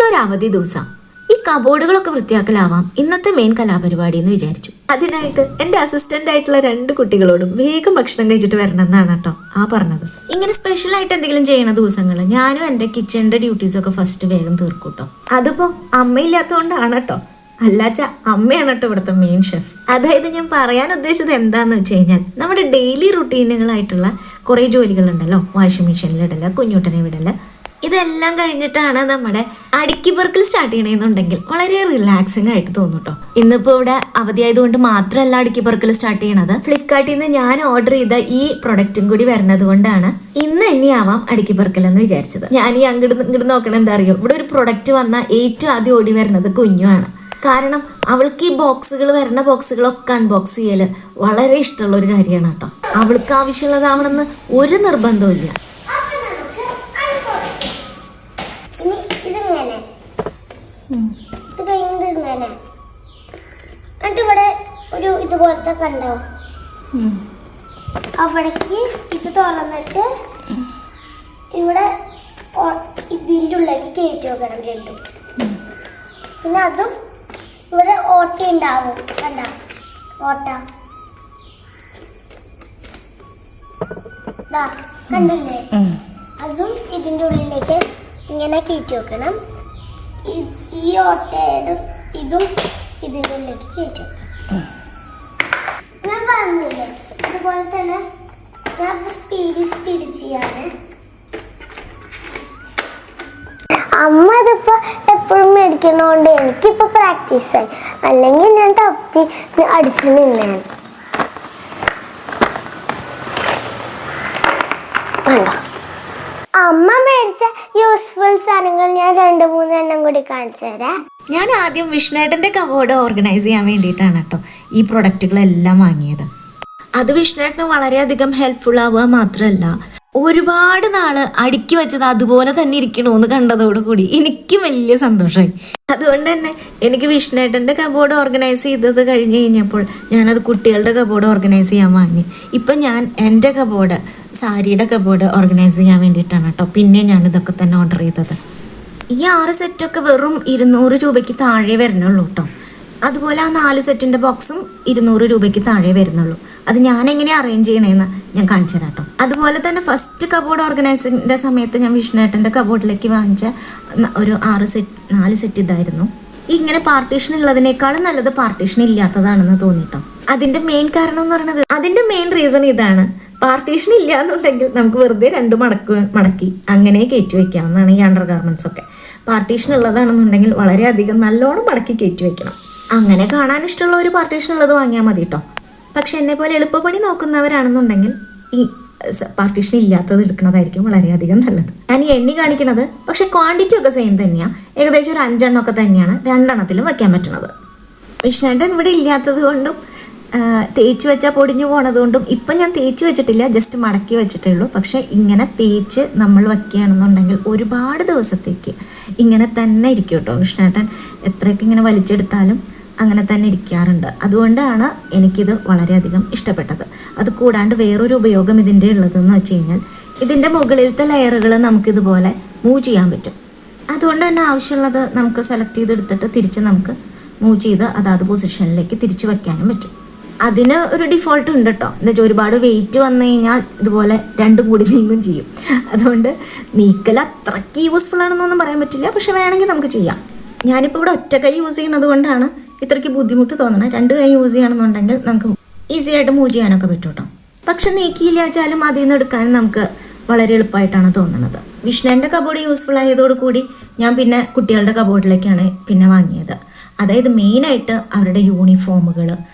ഇന്നൊരു അവധി ദിവസം ഈ കബോർഡുകളൊക്കെ വൃത്തിയാക്കലാവാം ഇന്നത്തെ മെയിൻ കലാപരിപാടി എന്ന് വിചാരിച്ചു. അതിനായിട്ട് എൻ്റെ അസിസ്റ്റന്റ് ആയിട്ടുള്ള 2 കുട്ടികളോടും വേഗം ഭക്ഷണം കഴിച്ചിട്ട് വരണം എന്നാണ് കേട്ടോ പറഞ്ഞത്. ഇങ്ങനെ സ്പെഷ്യൽ ആയിട്ട് എന്തെങ്കിലും ചെയ്യണ ദിവസങ്ങൾ ഞാനും എൻ്റെ കിച്ചണിന്റെ ഡ്യൂട്ടീസൊക്കെ ഫസ്റ്റ് വേഗം തീർക്കൂട്ടോ. അതിപ്പോ അമ്മയില്ലാത്തതുകൊണ്ടാണ് കേട്ടോ. അല്ലാച്ച അമ്മയാണ് കേട്ടോ ഇവിടുത്തെ മെയിൻ ഷെഫ്. അതായത് ഞാൻ പറയാൻ ഉദ്ദേശിച്ചത് എന്താന്ന് വെച്ച് കഴിഞ്ഞാൽ നമ്മുടെ ഡെയിലി റുട്ടീനുകളായിട്ടുള്ള കുറേ ജോലികളുണ്ടല്ലോ, വാഷിംഗ് മെഷീനിലിടല്, കുഞ്ഞുട്ടനെ വിടല്, ഇതെല്ലാം കഴിഞ്ഞിട്ടാണ് നമ്മുടെ അടുക്കി പെറുക്കൽ സ്റ്റാർട്ട് ചെയ്യണമെന്നുണ്ടെങ്കിൽ വളരെ റിലാക്സിങ് ആയിട്ട് തോന്നും കേട്ടോ. ഇന്നിപ്പോൾ ഇവിടെ അവധിയായതുകൊണ്ട് മാത്രമല്ല അടുക്കി പെറുക്കൽ സ്റ്റാർട്ട് ചെയ്യണത്. ഫ്ലിപ്കാർട്ടിൽ നിന്ന് ഞാൻ ഓർഡർ ചെയ്ത ഈ പ്രൊഡക്റ്റും കൂടി വരുന്നത് കൊണ്ടാണ് ഇന്ന് തന്നെയാവാം അടുക്കി പെറുക്കൽ എന്ന് വിചാരിച്ചത്. ഞാൻ ഈ ഇങ്ങോട്ട് നോക്കണം എന്താ അറിയോ, ഇവിടെ ഒരു പ്രൊഡക്റ്റ് വന്നാൽ ഏറ്റവും ആദ്യം ഓടി വരുന്നത് കുഞ്ഞുമാണ്. കാരണം അവൾക്ക് ഈ വരുന്ന ബോക്സുകളൊക്കെ അൺബോക്സ് ചെയ്യല് വളരെ ഇഷ്ടമുള്ള ഒരു കാര്യമാണ് കേട്ടോ. അവൾക്ക് ആവശ്യമുള്ളതാവണമെന്ന് ഒരു നിർബന്ധവും ഇല്ല. ഇവിടെ ഒരു ഇതുപോലത്തെ കണ്ടോ, അവിടേക്ക് ഇത് തുറന്നിട്ട് ഇവിടെ ഇതിൻ്റെ ഉള്ളിലേക്ക് കയറ്റി വെക്കണം രണ്ടും. പിന്നെ അതും ഇവിടെ ഓട്ട ഉണ്ടാവും, കണ്ട ഓട്ട കണ്ടില്ലേ, അതും ഇതിൻ്റെ ഉള്ളിലേക്ക് ഇങ്ങനെ കയറ്റി വെക്കണം. ഈ ഓട്ടയുടെ ഇതും ഇതിൻ്റെ ഉള്ളിലേക്ക് കയറ്റി വെക്കണം. ഞാൻ പറഞ്ഞില്ലേ അതുപോലെ തന്നെ ഞാൻ സ്പീഡ് ചെയ്യാണ്. അമ്മ ഇതിപ്പോ എപ്പോഴും മേടിക്കണോണ്ട് എനിക്കിപ്പോ പ്രാക്ടീസായി, അല്ലെങ്കിൽ ഞാൻ തപ്പി അടിച്ചു നിന്നേനെ. അമ്മ മേടിച്ച യൂസ്ഫുൾ സാധനങ്ങൾ ഞാൻ 2-3 എണ്ണം കൂടി കാണിച്ചു തരാം. ഞാൻ ആദ്യം വിഷ്ണുവേട്ടൻ്റെ കബോർഡ് ഓർഗനൈസ് ചെയ്യാൻ വേണ്ടിയിട്ടാണ് കേട്ടോ ഈ പ്രൊഡക്റ്റുകളെല്ലാം വാങ്ങിയത്. അത് വിഷ്ണുവേട്ടന് വളരെയധികം ഹെൽപ്ഫുൾ ആവുക മാത്രമല്ല, ഒരുപാട് നാള് അടുക്കി വെച്ചത് അതുപോലെ തന്നെ ഇരിക്കണമെന്ന് കണ്ടതോടുകൂടി എനിക്ക് വലിയ സന്തോഷമായി. അതുകൊണ്ട് തന്നെ എനിക്ക് വിഷ്ണുവേട്ടൻ്റെ കബോർഡ് ഓർഗനൈസ് ചെയ്തത് കഴിഞ്ഞ് കഴിഞ്ഞപ്പോൾ ഞാനത് കുട്ടികളുടെ കബോർഡ് ഓർഗനൈസ് ചെയ്യാൻ വാങ്ങി. ഇപ്പം ഞാൻ എൻ്റെ കബോർഡ്, സാരിയുടെ കബോർഡ് ഓർഗനൈസ് ചെയ്യാൻ വേണ്ടിയിട്ടാണ് കേട്ടോ പിന്നെ ഞാനിതൊക്കെ തന്നെ ഓർഡർ ചെയ്തത്. ഈ 6 സെറ്റൊക്കെ വെറും 200 രൂപയ്ക്ക് താഴെ വരുന്നുള്ളൂ കേട്ടോ. അതുപോലെ ആ 4 സെറ്റിൻ്റെ ബോക്സും 200 രൂപയ്ക്ക് താഴെ വരുന്നുള്ളൂ. അത് ഞാൻ എങ്ങനെ അറേഞ്ച് ചെയ്യണമെന്ന് ഞാൻ കാണിച്ചു തരാം കേട്ടോ. അതുപോലെ തന്നെ ഫസ്റ്റ് കബോർഡ് ഓർഗനൈസിങ്ങിൻ്റെ സമയത്ത് ഞാൻ വിഷ്ണുവേട്ടൻ്റെ കബോർഡിലേക്ക് വാങ്ങിച്ച ഒരു 4 സെറ്റ് ഇതായിരുന്നു. ഇങ്ങനെ പാർട്ടീഷൻ ഉള്ളതിനേക്കാളും നല്ലത് പാർട്ടീഷൻ ഇല്ലാത്തതാണെന്ന് തോന്നിട്ടോ. അതിൻ്റെ മെയിൻ കാരണം എന്ന് പറയുന്നത്, അതിൻ്റെ മെയിൻ റീസൺ ഇതാണ്, പാർട്ടീഷൻ ഇല്ല എന്നുണ്ടെങ്കിൽ നമുക്ക് വെറുതെ 2 മടക്കി അങ്ങനെ കയറ്റി വയ്ക്കാവുന്നതാണ് ഈ അണ്ടർ ഗാർമെൻറ്റ്സ് ഒക്കെ. പാർട്ടീഷൻ ഉള്ളതാണെന്നുണ്ടെങ്കിൽ വളരെയധികം നല്ലോണം മടക്കി കയറ്റി വയ്ക്കണം. അങ്ങനെ കാണാൻ ഇഷ്ടമുള്ള ഒരു പാർട്ടീഷൻ ഉള്ളത് വാങ്ങിയാൽ മതി കേട്ടോ. പക്ഷെ എന്നെ പോലെ എളുപ്പപ്പണി നോക്കുന്നവരാണെന്നുണ്ടെങ്കിൽ ഈ പാർട്ടീഷൻ ഇല്ലാത്തത് എടുക്കുന്നതായിരിക്കും വളരെയധികം നല്ലത്. ഞാൻ ഈ എണ്ണി കാണിക്കണത് പക്ഷെ ക്വാണ്ടിറ്റി ഒക്കെ സെയിം തന്നെയാണ്. ഏകദേശം ഒരു 5 എണ്ണം ഒക്കെ തന്നെയാണ് 2 എണ്ണത്തിലും വയ്ക്കാൻ പറ്റുന്നത്. വിഷ്ണുവേട്ടൻ ഇവിടെ ഇല്ലാത്തത് കൊണ്ടും തേച്ച് വെച്ചാൽ പൊടിഞ്ഞു പോണത് കൊണ്ടും ഇപ്പം ഞാൻ തേച്ച് വെച്ചിട്ടില്ല, ജസ്റ്റ് മടക്കി വെച്ചിട്ടേ ഉള്ളൂ. പക്ഷെ ഇങ്ങനെ തേച്ച് നമ്മൾ വയ്ക്കുകയാണെന്നുണ്ടെങ്കിൽ ഒരുപാട് ദിവസത്തേക്ക് ഇങ്ങനെ തന്നെ ഇരിക്കും കേട്ടോ. വിഷ്ണുവേട്ടൻ എത്രയൊക്കെ ഇങ്ങനെ വലിച്ചെടുത്താലും അങ്ങനെ തന്നെ ഇരിക്കാറുണ്ട്. അതുകൊണ്ടാണ് എനിക്കിത് വളരെയധികം ഇഷ്ടപ്പെട്ടത്. അത് കൂടാണ്ട് വേറൊരു ഉപയോഗം ഇതിൻ്റെ ഉള്ളതെന്ന് വെച്ച് കഴിഞ്ഞാൽ ഇതിൻ്റെ മുകളിലത്തെ ലെയറുകൾ നമുക്കിതുപോലെ മൂവ് ചെയ്യാൻ പറ്റും. അതുകൊണ്ട് തന്നെ ആവശ്യമുള്ളത് നമുക്ക് സെലക്ട് ചെയ്തെടുത്തിട്ട് തിരിച്ച് നമുക്ക് മൂവ് ചെയ്ത് അതാത് പൊസിഷനിലേക്ക് തിരിച്ചു വയ്ക്കാനും പറ്റും. അതിന് ഒരു ഡിഫോൾട്ട് ഉണ്ട് കേട്ടോ. എന്താ വെച്ചാൽ ഒരുപാട് വെയിറ്റ് വന്നു കഴിഞ്ഞാൽ ഇതുപോലെ 2 കൂടി നീങ്ങും ചെയ്യും. അതുകൊണ്ട് നീക്കൽ അത്രയ്ക്ക് യൂസ്ഫുൾ ആണെന്നൊന്നും പറയാൻ പറ്റില്ല, പക്ഷെ വേണമെങ്കിൽ നമുക്ക് ചെയ്യാം. ഞാനിപ്പോൾ ഇവിടെ ഒറ്റ കൈ യൂസ് ചെയ്യുന്നത് കൊണ്ടാണ് ഇത്രയ്ക്ക് ബുദ്ധിമുട്ട് തോന്നണം. 2 കൈ യൂസ് ചെയ്യണമെന്നുണ്ടെങ്കിൽ നമുക്ക് ഈസി ആയിട്ട് മൂവ് ചെയ്യാനൊക്കെ പറ്റും കേട്ടോ. പക്ഷെ നീക്കിയില്ല വെച്ചാലും അതിൽ നിന്ന് എടുക്കാനും നമുക്ക് വളരെ എളുപ്പമായിട്ടാണ് തോന്നുന്നത്. വിഷ്ണുവിൻ്റെ കബോർഡ് യൂസ്ഫുൾ ആയതോടുകൂടി ഞാൻ പിന്നെ കുട്ടികളുടെ കബോർഡിലേക്കാണ് പിന്നെ വാങ്ങിയത്. അതായത് മെയിനായിട്ട് അവരുടെ യൂണിഫോമുകൾ,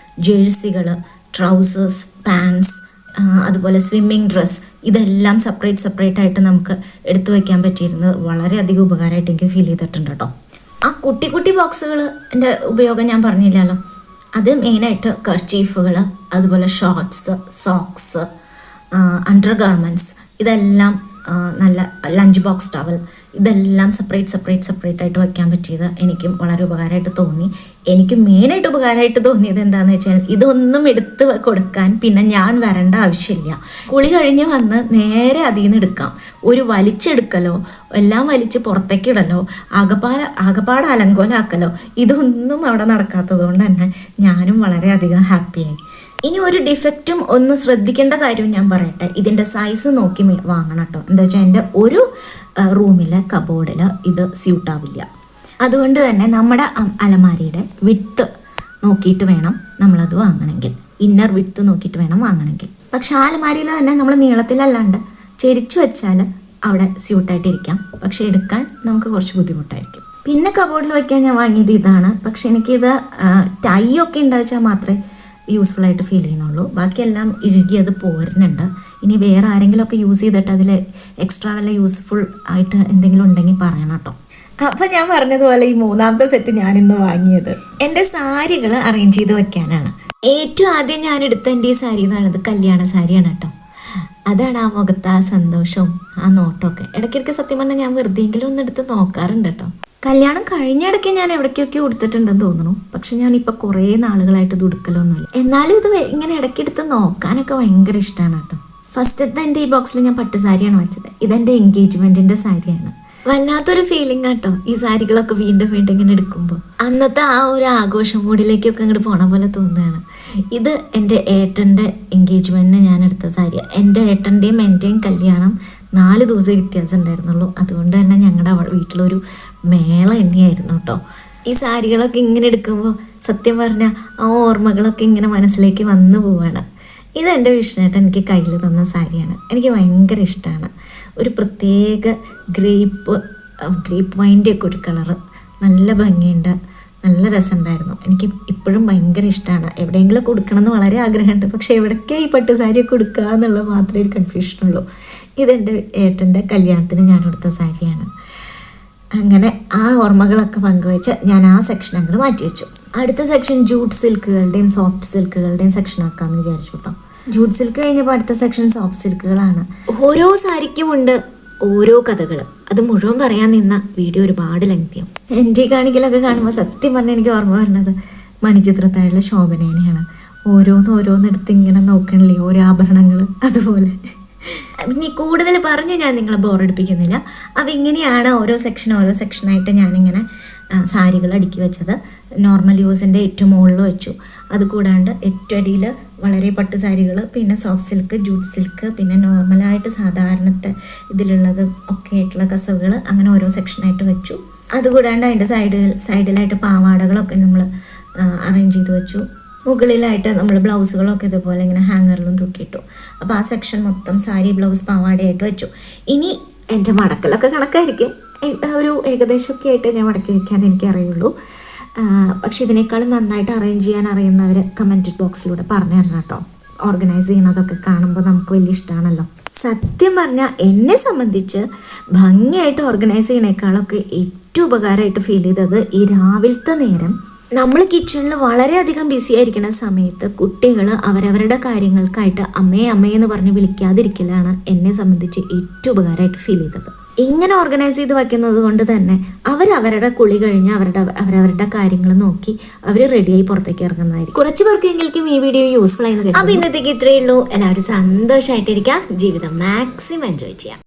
ജേഴ്സികൾ, ട്രൗസേഴ്സ്, പാൻസ്, അതുപോലെ സ്വിമ്മിങ് ഡ്രസ്സ്, ഇതെല്ലാം സെപ്പറേറ്റ് ആയിട്ട് നമുക്ക് എടുത്തു വയ്ക്കാൻ പറ്റിയിരുന്നത് വളരെയധികം ഉപകാരമായിട്ട് എനിക്ക് ഫീൽ ചെയ്തിട്ടുണ്ട് കേട്ടോ. ആ കുട്ടി ബോക്സുകളുടെ ഉപയോഗം ഞാൻ പറഞ്ഞില്ലല്ലോ. അത് മെയിനായിട്ട് കർച്ചീഫുകൾ, അതുപോലെ ഷോർട്ട്സ്, സോക്സ്, അണ്ടർ ഗാർമെൻറ്റ്സ്, ഇതെല്ലാം നല്ല ലഞ്ച് ബോക്സ് ടവൽ, ഇതെല്ലാം സെപ്പറേറ്റ് ആയിട്ട് വയ്ക്കാൻ പറ്റിയത് എനിക്കും വളരെ ഉപകാരമായിട്ട് തോന്നി. എനിക്ക് മെയിനായിട്ട് ഉപകാരമായിട്ട് തോന്നിയത് എന്താണെന്ന് വെച്ചാൽ ഇതൊന്നും എടുത്ത് കൊടുക്കാൻ പിന്നെ ഞാൻ വരേണ്ട ആവശ്യമില്ല. കുളി കഴിഞ്ഞ് വന്ന് നേരെ അതിൽ നിന്ന് എടുക്കാം. ഒരു വലിച്ചെടുക്കലോ എല്ലാം വലിച്ച് പുറത്തേക്ക് ഇടലോ ആകപ്പാട് അലങ്കോലാക്കലോ ഇതൊന്നും അവിടെ നടക്കാത്തത് കൊണ്ട് തന്നെ ഞാനും വളരെയധികം ഹാപ്പിയായി. ഇനി ഒരു ഡിഫക്റ്റും ഒന്ന് ശ്രദ്ധിക്കേണ്ട കാര്യം ഞാൻ പറയട്ടെ. ഇതിൻ്റെ സൈസ് നോക്കി വാങ്ങണം കേട്ടോ. എന്താ വെച്ചാൽ എൻ്റെ ഒരു റൂമിലെ കബോർഡിൽ ഇത് സ്യൂട്ടാവില്ല. അതുകൊണ്ട് തന്നെ നമ്മുടെ അലമാരിയുടെ വിഡ്ത്ത് നോക്കിയിട്ട് വേണം നമ്മളത് വാങ്ങണമെങ്കിൽ, ഇന്നർ വിഡ്ത്ത് നോക്കിയിട്ട് വേണം വാങ്ങണമെങ്കിൽ. പക്ഷെ ആ അലമാരിയിൽ തന്നെ നമ്മൾ നീളത്തിലല്ലാണ്ട് ചെരിച്ചു വെച്ചാൽ അവിടെ സ്യൂട്ടായിട്ടിരിക്കാം. പക്ഷെ എടുക്കാൻ നമുക്ക് കുറച്ച് ബുദ്ധിമുട്ടായിരിക്കും. പിന്നെ കബോർഡിൽ വയ്ക്കാൻ ഞാൻ വാങ്ങിയത് ഇതാണ്. പക്ഷെ എനിക്കിത് ടൈ ഒക്കെ ഉണ്ടാച്ചാൽ മാത്രമേ യൂസ്ഫുൾ ആയിട്ട് ഫീൽ ചെയ്യണുള്ളൂ. ബാക്കിയെല്ലാം ഇഴുകിയത് പോരുന്നുണ്ട്. ഇനി വേറെ ആരെങ്കിലുമൊക്കെ യൂസ് ചെയ്തിട്ട് അതിൽ എക്സ്ട്രാ വല്ല യൂസ്ഫുൾ ആയിട്ട് എന്തെങ്കിലും ഉണ്ടെങ്കിൽ പറയണം കേട്ടോ. അപ്പം ഞാൻ പറഞ്ഞതുപോലെ ഈ മൂന്നാമത്തെ സെറ്റ് ഞാനിന്ന് വാങ്ങിയത് എൻ്റെ സാരികൾ അറേഞ്ച് ചെയ്ത് വെക്കാനാണ്. ഏറ്റവും ആദ്യം ഞാൻ എടുത്ത എൻ്റെ ഈ സാരി എന്ന് പറയുന്നത് കല്യാണ സാരിയാണ് കേട്ടോ. അതാണ് ആ മുഖത്ത് ആ സന്തോഷവും ആ നോട്ടമൊക്കെ. ഇടയ്ക്കിടയ്ക്ക് സത്യം പറഞ്ഞാൽ ഞാൻ വെറുതെയെങ്കിലും ഒന്ന് എടുത്ത് നോക്കാറുണ്ട് കേട്ടോ. കല്യാണം കഴിഞ്ഞ ഇടയ്ക്ക് ഞാൻ എവിടേക്കൊക്കെ ഉടുത്തിട്ടുണ്ടെന്ന് തോന്നുന്നു. പക്ഷെ ഞാനിപ്പോൾ കുറേ നാളുകളായിട്ട് ഇത് ഉടുക്കലൊന്നുമില്ല. എന്നാലും ഇത് ഇങ്ങനെ ഇടയ്ക്കെടുത്ത് നോക്കാനൊക്കെ ഭയങ്കര ഇഷ്ടമാണ് കേട്ടോ. ഫസ്റ്റത്തെ എൻ്റെ ഈ ബോക്സിൽ ഞാൻ പട്ട് സാരിയാണ് വെച്ചത്. ഇതെൻ്റെ എൻഗേജ്മെൻറ്റിൻ്റെ സാരിയാണ്. വല്ലാത്തൊരു ഫീലിംഗ് കേട്ടോ ഈ സാരികളൊക്കെ വീണ്ടും ഇങ്ങനെ എടുക്കുമ്പോൾ. അന്നത്തെ ആ ഒരു ആഘോഷം മൂഡിലേക്കൊക്കെ അങ്ങോട്ട് പോണ പോലെ തോന്നുകയാണ്. ഇത് എൻ്റെ ഏട്ടൻ്റെ എൻഗേജ്മെൻറ്റിന് ഞാൻ എടുത്ത സാരിയാണ്. എൻ്റെ ഏട്ടൻ്റെയും എൻ്റെയും കല്യാണം 4 ദിവസം വ്യത്യാസം ഉണ്ടായിരുന്നുള്ളൂ. അതുകൊണ്ട് തന്നെ ഞങ്ങളുടെ വീട്ടിലൊരു മേള തന്നെയായിരുന്നു കേട്ടോ. ഈ സാരികളൊക്കെ ഇങ്ങനെ എടുക്കുമ്പോൾ സത്യം പറഞ്ഞാൽ ആ ഓർമ്മകളൊക്കെ ഇങ്ങനെ മനസ്സിലേക്ക് വന്നു പോവാണ്. ഇതെൻ്റെ വിഷ്ണുവേട്ടൻ എനിക്ക് കയ്യിൽ തന്ന സാരിയാണ്. എനിക്ക് ഭയങ്കര ഇഷ്ടമാണ്. ഒരു പ്രത്യേക ഗ്രേപ്പ് വൈൻ്റെ ഒക്കെ ഒരു കളറ്, നല്ല ഭംഗിയുണ്ട്, നല്ല രസമുണ്ടായിരുന്നു. എനിക്ക് ഇപ്പോഴും ഭയങ്കര ഇഷ്ടമാണ്. എവിടെയെങ്കിലും കൊടുക്കണമെന്ന് വളരെ ആഗ്രഹമുണ്ട്. പക്ഷേ എവിടേക്കേ ഈ പട്ട് സാരിയൊക്കെ കൊടുക്കുക എന്നുള്ളത് മാത്രമേ ഒരു കൺഫ്യൂഷനുള്ളൂ. ഇതെൻ്റെ ഏട്ടൻ്റെ കല്യാണത്തിന് ഞാനെടുത്ത സാരിയാണ്. അങ്ങനെ ആ ഓർമ്മകളൊക്കെ പങ്കുവെച്ച് ഞാൻ ആ സെക്ഷൻ അങ്ങോട്ട് മാറ്റി വെച്ചു. അടുത്ത സെക്ഷൻ ജൂട്ട് സിൽക്കുകളുടെയും സോഫ്റ്റ് സിൽക്കുകളുടെയും സെക്ഷൻ ആക്കാമെന്ന് വിചാരിച്ചു കേട്ടോ. ജൂട്ട് സിൽക്ക് കഴിഞ്ഞപ്പോൾ അടുത്ത സെക്ഷൻ സോഫ്റ്റ് സിൽക്കുകളാണ്. ഓരോ സാരിക്കുമുണ്ട് ഓരോ കഥകൾ. അത് മുഴുവൻ പറയാൻ നിന്ന വീഡിയോ ഒരുപാട് ലെങ്തിയാവും. എൻ്റെ കാണിക്കലൊക്കെ കാണുമ്പോൾ സത്യം പറഞ്ഞാൽ എനിക്ക് ഓർമ്മ വരുന്നത് മണിച്ചിത്രത്താഴുള്ള ശോഭനേനെയാണ്. ഓരോന്നെടുത്ത് ഇങ്ങനെ നോക്കണില്ലേ ഓരോ ആഭരണങ്ങൾ. അതുപോലെ ഇനി കൂടുതൽ പറഞ്ഞ് ഞാൻ നിങ്ങളെ ബോറടിപ്പിക്കുന്നില്ല. അപ്പോൾ ഇങ്ങനെയാണ് ഓരോ സെക്ഷനായിട്ട് ഞാനിങ്ങനെ സാരികൾ അടുക്കി വെച്ചത്. നോർമൽ യൂസിൻ്റെ ഏറ്റവും മുകളിൽ വെച്ചു. അതുകൂടാണ്ട് ഏറ്റവും അടിയിൽ വളരെ പട്ട് സാരികൾ, പിന്നെ സോഫ്റ്റ് സിൽക്ക്, ജൂട്ട് സിൽക്ക്, പിന്നെ നോർമലായിട്ട് സാധാരണത്തെ ഇതിലുള്ളത് ഒക്കെ ആയിട്ടുള്ള കസവുകൾ, അങ്ങനെ ഓരോ സെക്ഷനായിട്ട് വെച്ചു. അതുകൂടാണ്ട് അതിൻ്റെ സൈഡിലായിട്ട് പാവാടകളൊക്കെ നമ്മൾ അറേഞ്ച് ചെയ്ത് വെച്ചു. മുകളിലായിട്ട് നമ്മൾ ബ്ലൗസുകളൊക്കെ ഇതുപോലെ ഇങ്ങനെ ഹാങ്ങറിലും തൂക്കിയിട്ടു. അപ്പോൾ ആ സെക്ഷൻ മൊത്തം സാരി, ബ്ലൗസ്, പാവാടയായിട്ട് വെച്ചു. ഇനി എൻ്റെ മടക്കലൊക്കെ കണക്കായിരിക്കും. ഒരു ഏകദേശമൊക്കെ ആയിട്ട് ഞാൻ മടക്കി വയ്ക്കാൻ എനിക്കറിയുള്ളൂ. പക്ഷെ ഇതിനേക്കാളും നന്നായിട്ട് അറേഞ്ച് ചെയ്യാൻ അറിയുന്നവർ കമൻറ്റ് ബോക്സിലൂടെ പറഞ്ഞു തരണം കേട്ടോ. ഓർഗനൈസ് ചെയ്യണതൊക്കെ കാണുമ്പോൾ നമുക്ക് വലിയ ഇഷ്ടമാണല്ലോ. സത്യം പറഞ്ഞാൽ എന്നെ സംബന്ധിച്ച് ഭംഗിയായിട്ട് ഓർഗനൈസ് ചെയ്യണേക്കാളൊക്കെ ഏറ്റവും ഉപകാരമായിട്ട് ഫീൽ ചെയ്തത് ഈ രാവിലത്തെ നേരം നമ്മൾ കിച്ചണിൽ വളരെയധികം ബിസി ആയിരിക്കുന്ന സമയത്ത് കുട്ടികൾ അവരവരുടെ കാര്യങ്ങൾക്കായിട്ട് അമ്മയെന്ന് പറഞ്ഞ് വിളിക്കാതിരിക്കലാണ് എന്നെ സംബന്ധിച്ച് ഏറ്റവും ഉപകാരമായിട്ട് ഫീൽ ചെയ്തത്. ഇങ്ങനെ ഓർഗനൈസ് ചെയ്ത് വയ്ക്കുന്നത് കൊണ്ട് തന്നെ അവരവരുടെ കുളി കഴിഞ്ഞ് അവരവരുടെ കാര്യങ്ങൾ നോക്കി അവർ റെഡിയായി പുറത്തേക്ക് ഇറങ്ങുന്നതായിരിക്കും. കുറച്ച് പേർക്കെങ്കിലും ഈ വീഡിയോ യൂസ്ഫുൾ ആയി. അപ്പോൾ ഇന്നത്തേക്ക് ഇത്രയേ ഉള്ളൂ. എല്ലാവരും സന്തോഷമായിട്ടിരിക്കാം, ജീവിതം മാക്സിമം എൻജോയ് ചെയ്യാം.